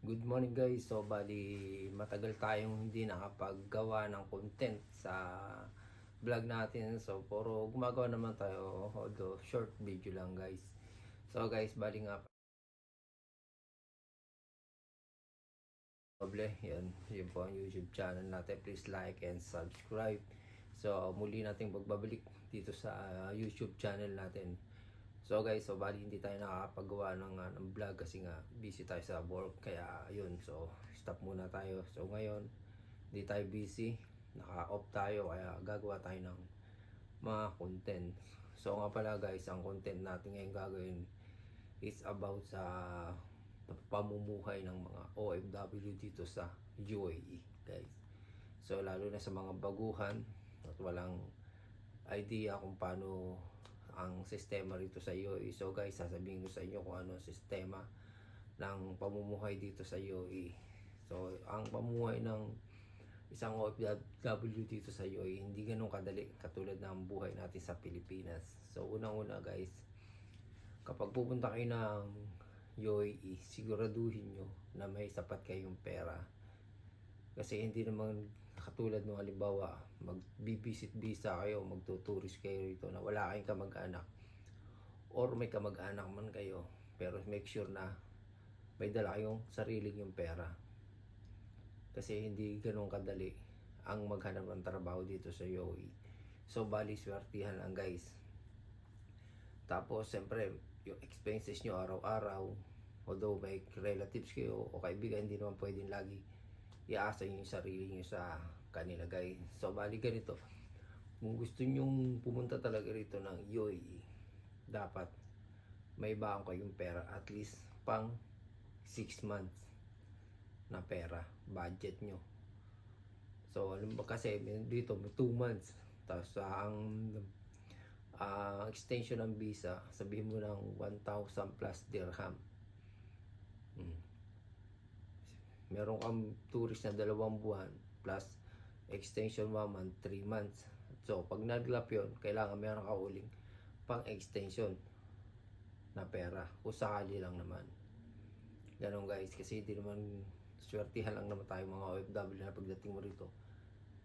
Good morning guys. So bali matagal tayong hindi nakapaggawa ng content sa vlog natin. So puro gumagawa naman tayo, although short video lang guys. So guys, bali nga yan po ang YouTube channel natin. Please like and subscribe. So muli nating magbabalik dito sa YouTube channel natin. So guys, so bali hindi tayo nakakapagawa ng vlog kasi nga busy tayo sa work, kaya ayun, so stop muna tayo. So ngayon, hindi tayo busy, naka-off tayo, kaya gagawa tayo ng mga content. So nga pala guys, ang content natin ngayon gagawin is about sa pamumuhay ng mga OFW dito sa UAE guys. So lalo na sa mga baguhan at walang idea kung paano ang sistema rito sa UAE. So guys, sasabihin ko sa inyo kung ano ang sistema ng pamumuhay dito sa UAE. So ang pamumuhay ng isang OFW dito sa UAE hindi ganun kadali katulad ng buhay natin sa Pilipinas. So unang-una guys, kapag pupunta kayo ng UAE, siguraduhin nyo na may sapat kayong pera. Kasi hindi naman katulad nung halimbawa, mag-visit visa kayo, magtuturist kayo rito na wala kayong kamag-anak, or may kamag-anak man kayo, pero make sure na may dala kayong sariling yung pera. Kasi hindi ganun kadali ang maghanap ng trabaho dito sa UAE. So bali swertihan lang guys. Tapos siyempre yung expenses nyo araw-araw, although may relatives kayo o kaibigan, hindi naman pwedeng lagi iaasa yung sarili nyo sa kanila guys. So bali ganito, kung gusto nyong pumunta talaga rito ng UAE, dapat may baon kayong pera, at least pang 6 months na pera, budget nyo. So alam ba kasi dito 2 months, tapos ang extension ng visa, sabihin mo ng 1,000 plus dirham. Meron kang tourist na 2 buwan plus extension 1 month, 3 months. So pag naglap yun, kailangan meron ka uling pang extension na pera, kung sakali lang naman. Ganun guys, kasi hindi naman swertihan lang naman tayo mga OFW na pagdating mo rito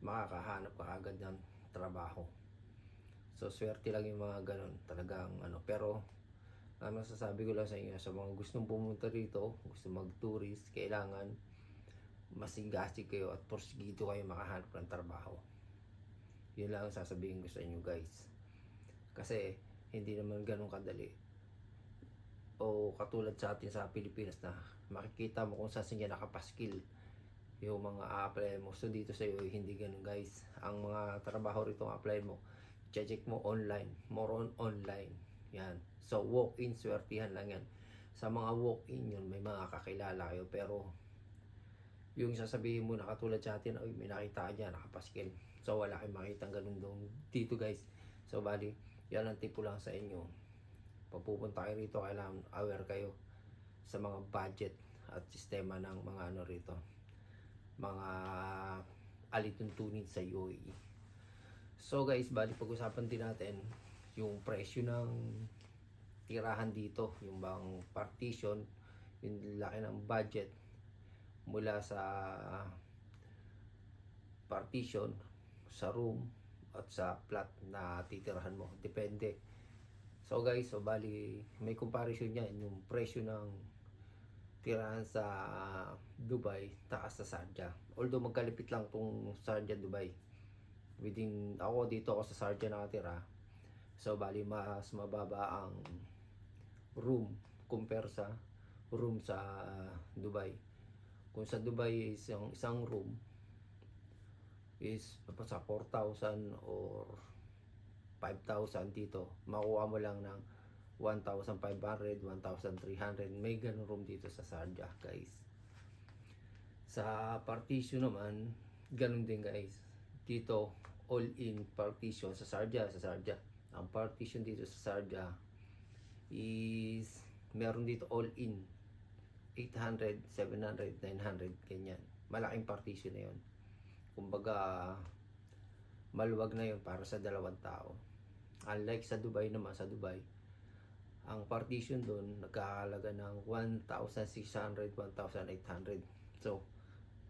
makakahanap ka agad ng trabaho. So swerte lang yung mga ganun talagang pero ang masasabi ko lang sa inyo, sa mga gustong pumunta rito, gusto mag-tourist, kailangan masigasi kayo at porsigido kayo makahanap ng trabaho. Yun lang ang sasabihin ko sa inyo guys. Kasi hindi naman ganun kadali. O katulad sa atin sa Pilipinas na makikita mo kung saan siya nakapaskil yung mga a-apply mo. So dito sa iyo hindi ganun guys. Ang mga trabaho rito apply mo, check mo online, more on online. Yan. So walk-in, swertihan lang yan. Sa mga walk-in yun, may mga kakilala kayo, pero yung sasabihin mo na katulad sa atin, ay may nakita ka dyan, nakapaskil. So wala kayong makita ganun doon dito guys. So bali, yan ang tip ko lang sa inyo. Pag pupunta kayo rito, kailangan aware kayo sa mga budget at sistema ng mga rito, mga alituntunin sa UAE. So guys, bali pag-usapan din natin yung presyo ng tirahan dito, yung bang partition, yung laki ng budget mula sa partition, sa room, at sa flat na titirahan mo. Depende. So guys, so bali may comparison yan, yung presyo ng tirahan sa Dubai taas sa Sharjah. Although magkalipit lang tong Sharjah Dubai. Ako dito ako sa Sharjah nakatira. So bali mas mababa ang room compare sa room sa Dubai. Kung sa Dubai is yung isang room is sa 4,000 or 5,000, dito makuha mo lang ng 1,500, 1,300. May ganun room dito sa Sharjah guys. Sa partition naman ganun din guys. Dito all in partition sa Sharjah. Ang partition dito sa Sharjah is meron dito all in 800, 700, 900 ganyan. Malaking partition na yun. Kumbaga maluwag na yun para sa 2 tao. Unlike sa Dubai naman, sa Dubai Ang partition doon nagkakalaga ng 1,600, 1,800. So,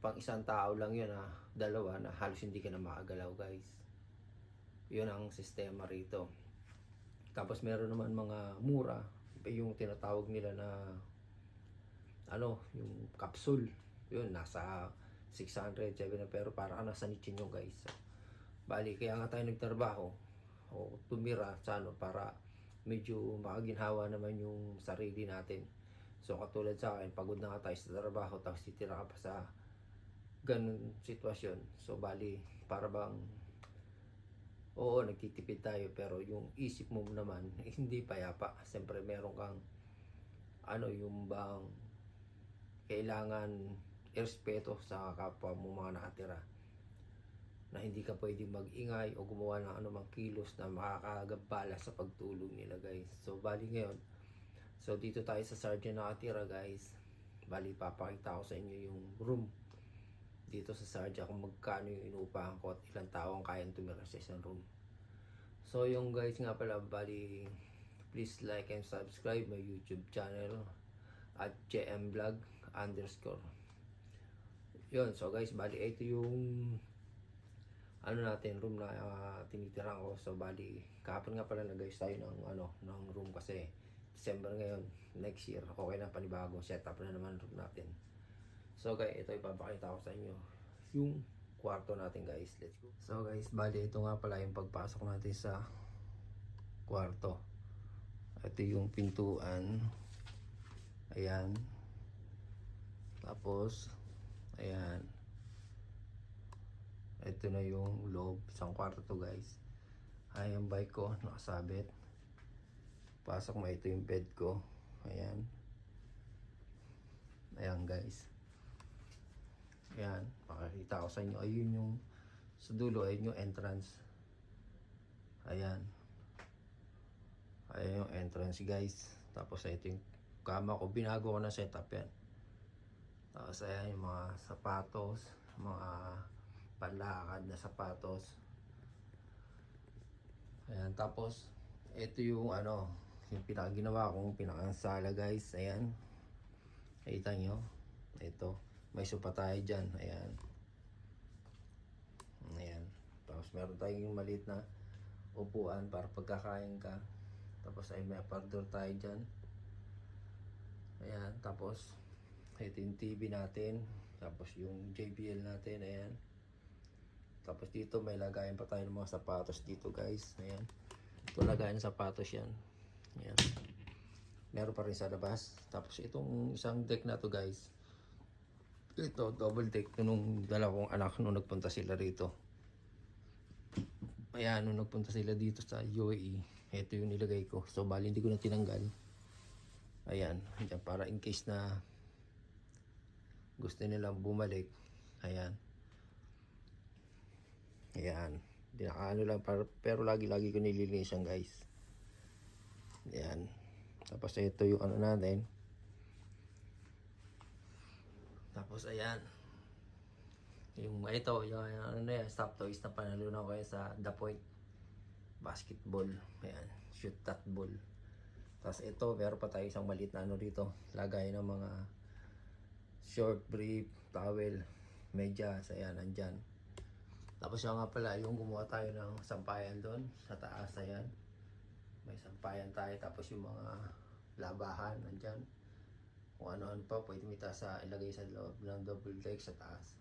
pang isang tao lang yun dalawa na halos hindi ka na makagalaw guys. Yun ang sistema rito. Tapos meron naman mga mura, yung tinatawag nila na yung capsule. Yun, nasa 600, 700, pero para ka nasa niche nyo guys. So, bali, kaya nga tayo nagtrabaho o tumira sa para medyo makaginhawa naman yung sarili natin. So katulad sa akin, pagod na nga tayo sa trabaho tapos titira ka pa sa ganun sitwasyon. So bali, para bang oo, nagtitipid tayo pero yung isip mo naman hindi payapa. Siyempre meron kang yung bang kailangan irespeto sa kapwa mo mga nakatira, na hindi ka pwedeng mag-ingay o gumawa ng anumang kilos na makakagabala sa pagtulog nila guys. So bali ngayon, so dito tayo sa Sergeant nakatira guys. Bali papakita ko sa inyo yung room dito sa Sergeant kung magkano yung inuupahan ko at ilang tao ang kayang tumira sa isang room. So yung guys nga pala, bali please like and subscribe my YouTube channel at JM_vlog_. Yun, so guys, bali ito yung natin room na tinitirahan ko. So bali kahapon nga pala nag-ayos tayo ng room kasi December ngayon, next year okay na, panibagong setup na naman room natin. So guys, ito ipapakita ko sa inyo yung kwarto natin guys. Let's go. So guys, bali ito nga pala yung pagpasok natin sa kwarto. Ito yung pintuan, ayan, tapos ayan, ito na yung loob. Isang kwarto to guys. Ay, yung bike ko nakasabit. Pasok mo, ito yung bed ko. Ayan. Ayan guys. Ayan, pakikita ko sa inyo. Ayun yung sa dulo, ayun yung entrance. Ayan. Ayan yung entrance guys. Tapos ito yung kama ko. Binago ko na setup yan. Tapos ayan yung mga sapatos, mga panlakad na sapatos. Ayan, tapos ito yung yung pinakaginawa kong pinakansala guys. Ayan, nakita nyo, ito may sopa tayo dyan. Ayan, ayan. Tapos meron tayong maliit na upuan para pagkakain ka. Tapos ay may aparador tayo dyan. Ayan, tapos ito yung TV natin. Tapos yung JBL natin. Ayan. Tapos dito may lagayan pa tayo ng mga sapatos dito guys. Ayan. Ito lagayan ng sapatos yan. Ayan. Meron pa rin sa labas. Tapos itong isang deck na to guys. Ito double deck nung dalawang anak nung nagpunta sila rito. Ayan, nung nagpunta sila dito sa UAE. Ito yung nilagay ko. So bali hindi ko na tinanggal. Ayan. Ayan, para in case na gusto nilang bumalik. Ayan. Ayan, dinakaano lang pero lagi-lagi ko nililinisan guys. Ayan. Tapos ito yung natin. Tapos ayan. Yung ito, yung stop toys na panalunan ko sa The Point basketball. Ayan, shoot that ball. Tapos ito, meron pa tayo isang maliit na dito. Lagay ng mga short brief, towel, medyas. Ayan, nandyan. Tapos yung nga pala, yung gumawa tayo ng sampayan doon sa taas. Ayan, may sampayan tayo. Tapos yung mga labahan nandyan, kung ano-ano pa pwede ilagay sa loob ng double deck sa taas.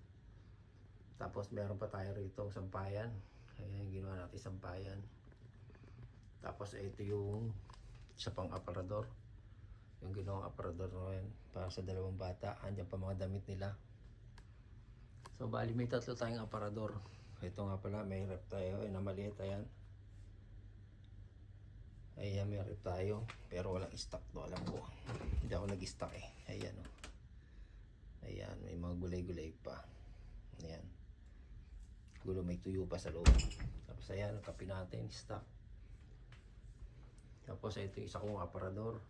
Tapos meron pa tayo rito sampayan. Ayan, ginawa natin sampayan. Tapos ito yung isa pang aparador, yung ginawang aparador ngayon para sa dalawang bata. Andyan pa mga damit nila. So bali may tatlo tayong aparador. Ito nga pala, may rep tayo na maliit. Ayan. Ayan, may rep tayo. Pero walang stock to, alam ko. Hindi ako nag-stock eh. Ayan o. Ayan, may mga gulay-gulay pa. Ayan. Gulo, may tuyo pa sa loob. Tapos ayan, ang kape natin, stock. Tapos ito yung isa kong aparador.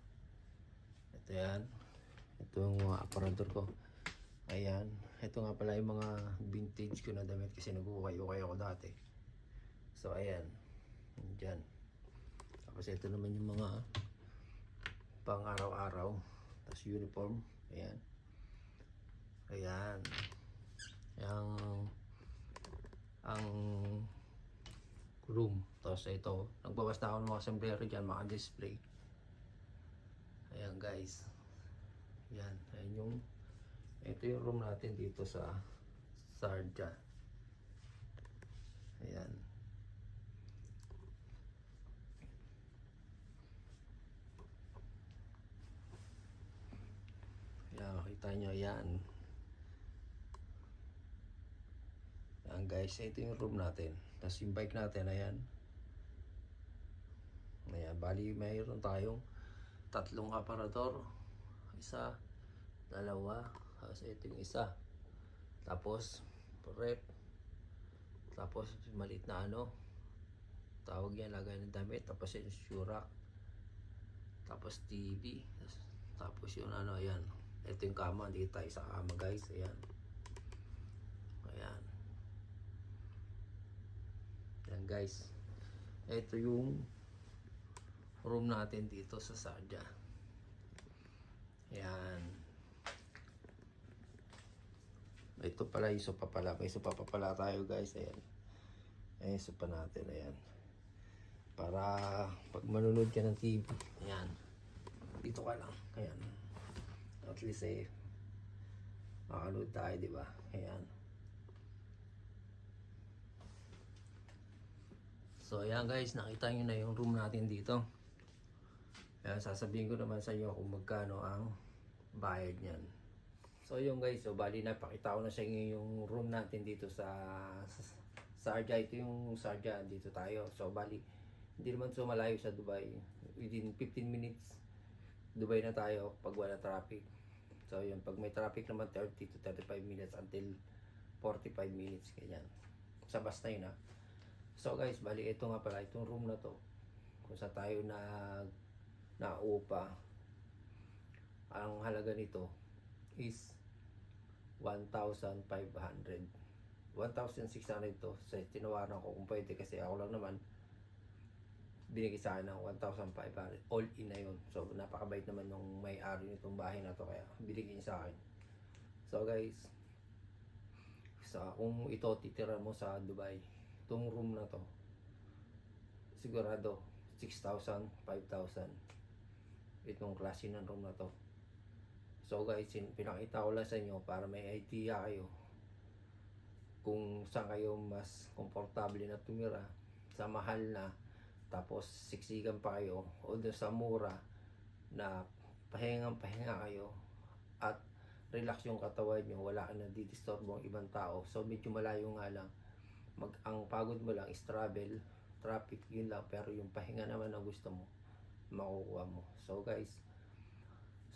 Ito yan. Ito yung mga aparador ko. Ayan. Ito nga pala yung mga vintage ko na damit kasi nag-ukay-ukay ako dati. So ayan. Diyan. Tapos ito naman yung mga pang araw-araw. Tapos uniform. Ayan. Ayan. Ang room. Tapos ito, nagbawas na ako ng mga sombrero dyan, mga display. Ayan guys. Ayan. Ito yung room natin dito sa Sharjah. Ayan. Ayan, makita nyo yan. Ayan guys, ito yung room natin. Tapos yung bike natin, ayan. Ayan, bali mayroon tayong 3 aparador. Isa, dalawa, tapos ito yung isa. Tapos, rep. Tapos, maliit na tawag yan, lagay ng damit. Tapos yung shurak. Tapos TV. Tapos yung ayan. Ito yung kama, hindi tayo sa kama guys. Ayan. Ayan. Ayan guys. Ito yung room natin dito sa Sharjah. Ayan. Ito pala yung sopa pala. May sopa pa pala tayo guys. Ayan. Ayan yung sopa natin. Ayan. Para pag manunod ka ng TV. Ayan. Dito ka lang. Ayan. At least makanood tayo, di ba? Ayan. So ayan guys, nakita nyo na yung room natin dito. Ayan, sasabihin ko naman sa inyo kung magkano ang bayad niyan. So yun guys, so bali napakita ko na sa inyo yung room natin dito sa Sharjah. Ito yung Sharjah, dito tayo. So bali, hindi naman so malayo sa Dubai. Within 15 minutes, Dubai na tayo pag wala traffic. So yun, pag may traffic naman 30 to 35 minutes until 45 minutes, ganyan. Sa bus na yun ha. So guys, bali ito nga pala, itong room na to, kung sa tayo naupa, ang halaga nito is 1,500. 1,600 to. So tinawaran ko kung pwede kasi ako lang naman binigay sa akin ng 1,500. All in na yun. So napakabait naman nung may-ari nitong bahay na to, kaya binigay niya sa akin. So guys, kung ito titira mo sa Dubai, itong room na to, sigurado 6,000, 5,000 itong klase ng room na to. So guys, pinakita ko lang sa inyo para may idea kayo kung saan kayo mas komportable na tumira, sa mahal na tapos siksikan pa kayo, o doon sa mura na pahingang kayo at relax yung katawan nyo, wala ka na didisturbo ang ibang tao. So medyo malayo nga lang, ang pagod mo lang is travel, traffic, yun lang. Pero yung pahinga naman na gusto mo, makukuha mo. So guys,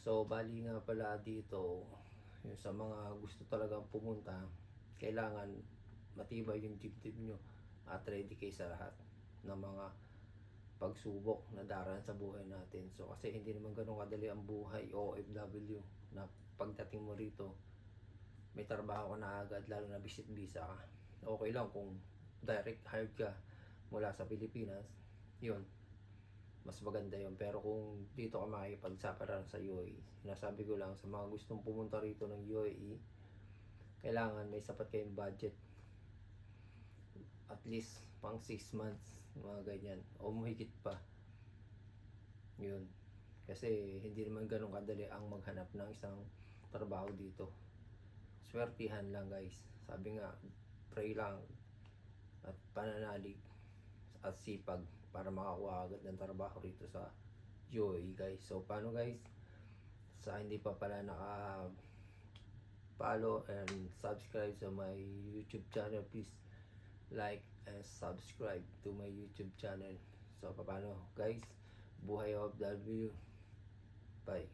so bali nga pala dito, yung sa mga gusto talagang pumunta, kailangan matibay yung dibdib nyo at ready kayo sa lahat ng mga pagsubok na daraan sa buhay natin. So kasi hindi naman ganun kadali ang buhay OFW, na pagdating mo rito may trabaho ka na agad, lalo na visit visa ka. Okay lang kung direct hired ka mula sa Pilipinas, yun, mas maganda yun. Pero kung dito ka makipagsapalaran sa UAE, sinasabi ko lang sa mga gustong pumunta rito ng UAE, kailangan may sapat kayong budget, at least pang 6 months, mga ganyan, o mahigit pa. Yun, kasi hindi naman ganun kadali ang maghanap ng isang trabaho dito. Swertihan lang guys. Sabi nga, pray lang at pananalig at sipag para makakuha agad ng trabaho rito sa UAE guys. So paano guys, sa hindi pa pala follow and subscribe sa my YouTube channel, please like and subscribe to my YouTube channel. So paano guys, buhay OFW, bye.